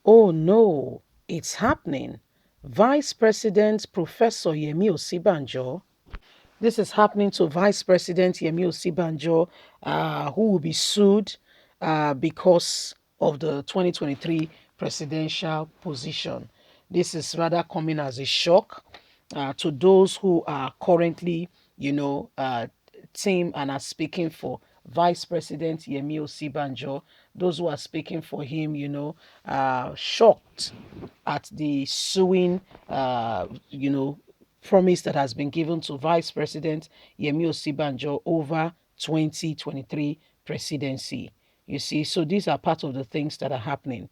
Oh no, it's happening. Vice President Professor Yemi Osinbajo. This is happening to Vice President Yemi Osinbajo, who will be sued because of the 2023 presidential position. This is rather coming as a shock to those who are currently, team and are speaking for Vice President Yemi Osinbajo. Those who are speaking for him, shocked at the suing, promise that has been given to Vice President Yemi Osinbajo over 2023 presidency. You see, so these are part of the things that are happening.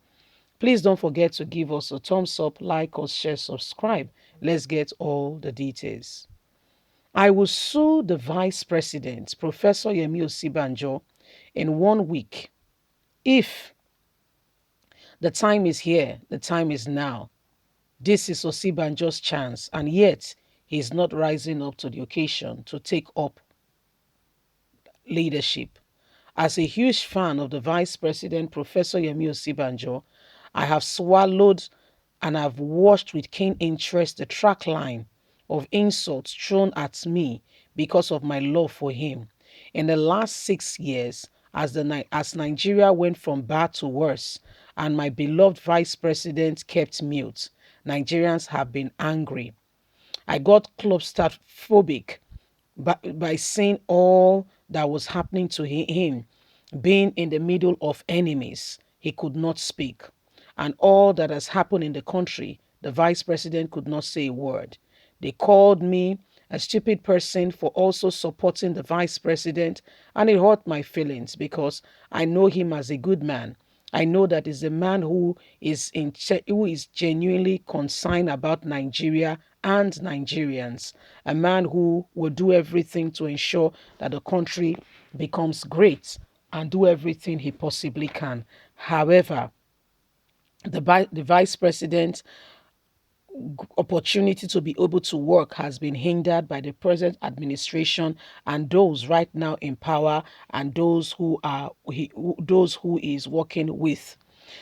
Please don't forget to give us a thumbs up, like us, share, subscribe. Let's get all the details. I will sue the Vice President, Professor Yemi Osinbajo, in 1 week if the time is here, the time is now. This is Osinbajo's chance, and yet he is not rising up to the occasion to take up leadership. As a huge fan of the Vice President, Professor Yemi Osinbajo, I have swallowed and I've watched with keen interest the track line of insults thrown at me because of my love for him. In the last 6 years, as Nigeria went from bad to worse, and my beloved Vice President kept mute, Nigerians have been angry. I got claustrophobic by seeing all that was happening to him, being in the middle of enemies. He could not speak. And all that has happened in the country, the vice president could not say a word. They called me a stupid person for also supporting the vice president, and it hurt my feelings because I know him as a good man. I know that is a man who is genuinely concerned about Nigeria and Nigerians, a man who will do everything to ensure that the country becomes great and do everything he possibly can. However, the vice president opportunity to be able to work has been hindered by the present administration and those right now in power and those who is working with.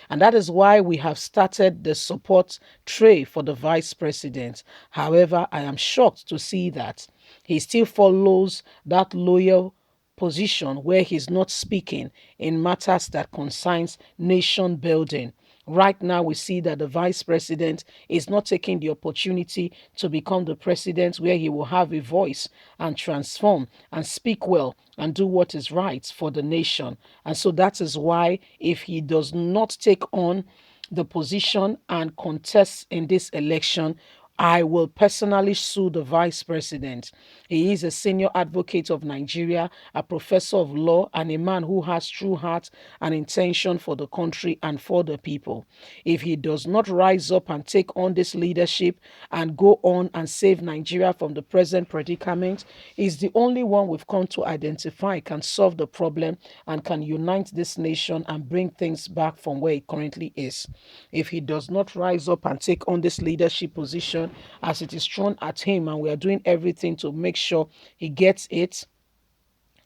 And that is why we have started the support tray for the vice president. However, I am shocked to see that he still follows that loyal position where he's not speaking in matters that concerns nation building. Right now, we see that the vice president is not taking the opportunity to become the president where he will have a voice and transform and speak well and do what is right for the nation. And so that is why if he does not take on the position and contest in this election, I will personally sue the vice president. He is a senior advocate of Nigeria, a professor of law, and a man who has true heart and intention for the country and for the people. If he does not rise up and take on this leadership and go on and save Nigeria from the present predicament, he's the only one we've come to identify can solve the problem and can unite this nation and bring things back from where it currently is. If he does not rise up and take on this leadership position as it is thrown at him, and we are doing everything to make sure he gets it,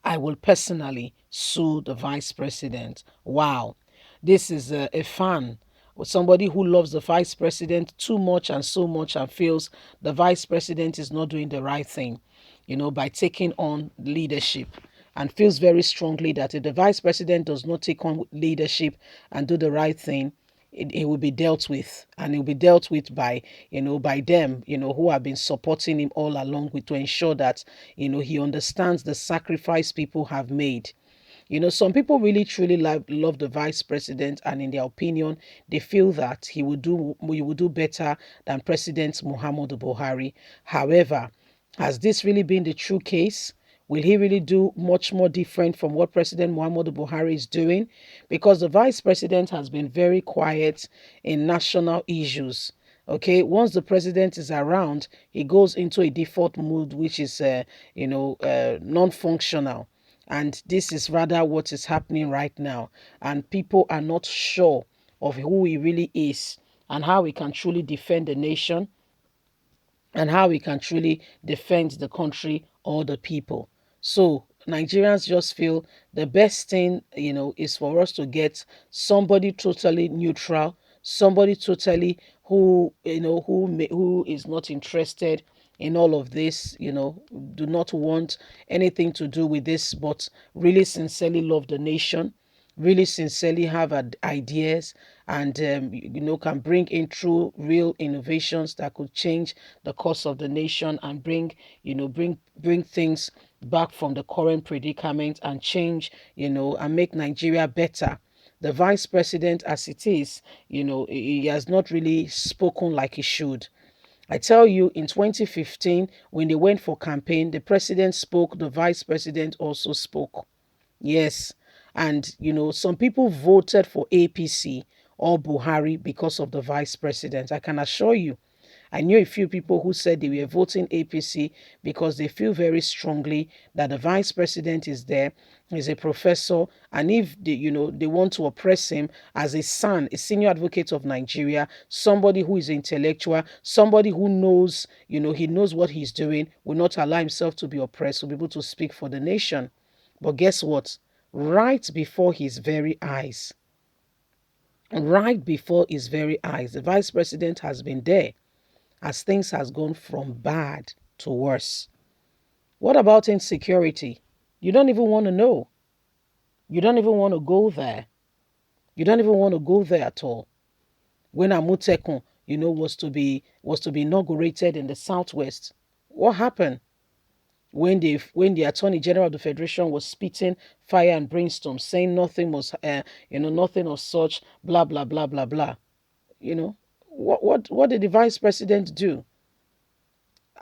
I will personally sue the vice president. Wow. This is a fan or somebody who loves the vice president too much and so much and feels the vice president is not doing the right thing, by taking on leadership, and feels very strongly that if the vice president does not take on leadership and do the right thing, it will be dealt with, and it will be dealt with by them, who have been supporting him all along with to ensure that, he understands the sacrifice people have made. Some people really truly love the vice president, and in their opinion, they feel that he will do better than President Muhammadu Buhari. However, has this really been the true case? Will he really do much more different from what President Muhammadu Buhari is doing? Because the vice president has been very quiet in national issues. Okay, once the president is around, he goes into a default mood, which is, non-functional. And this is rather what is happening right now. And people are not sure of who he really is and how he can truly defend the nation and how we can truly defend the country or the people. So Nigerians just feel the best thing, is for us to get somebody totally neutral, somebody totally who, who is not interested in all of this, do not want anything to do with this, but really sincerely love the nation, really sincerely have ideas, and can bring in true real innovations that could change the course of the nation, and bring things back from the current predicament, and change, and make Nigeria better. The vice president, as it is, he has not really spoken like he should. I tell you, in 2015, when they went for campaign, the president spoke, the vice president also spoke. Yes. And, some people voted for APC or Buhari because of the vice president. I can assure you, I knew a few people who said they were voting APC because they feel very strongly that the vice president is there, is a professor, and if they want to oppress him as a son, a senior advocate of Nigeria, somebody who is intellectual, somebody who knows, he knows what he's doing, will not allow himself to be oppressed, will be able to speak for the nation. But guess what? Right before his very eyes, the vice president has been there as things has gone from bad to worse. What about insecurity? You don't even want to know. You don't even want to go there. You don't even want to go there at all. When Amutekun, was to be inaugurated in the southwest, what happened? When the Attorney General of the Federation was spitting fire and brimstone, saying nothing of such, blah blah blah blah blah. What did the vice president do?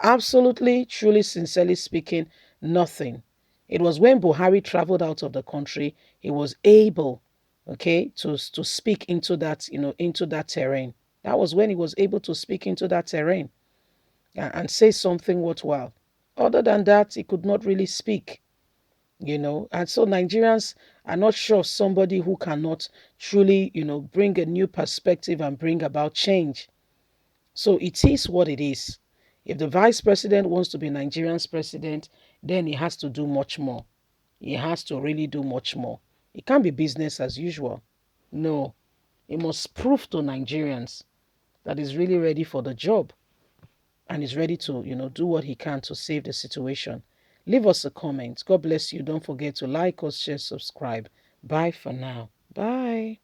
Absolutely, truly, sincerely speaking, nothing. It was when Buhari traveled out of the country, he was able, okay, to speak into that, into that terrain. That was when he was able to speak into that terrain, and say something worthwhile. Other than that, he could not really speak, And so Nigerians are not sure of somebody who cannot truly, bring a new perspective and bring about change. So it is what it is. If the vice president wants to be Nigerian's president, then he has to do much more. He has to really do much more. It can't be business as usual. No, he must prove to Nigerians that he's really ready for the job, and is ready to, do what he can to save the situation. Leave us a comment. God bless you. Don't forget to like us, share, subscribe. Bye for now. Bye.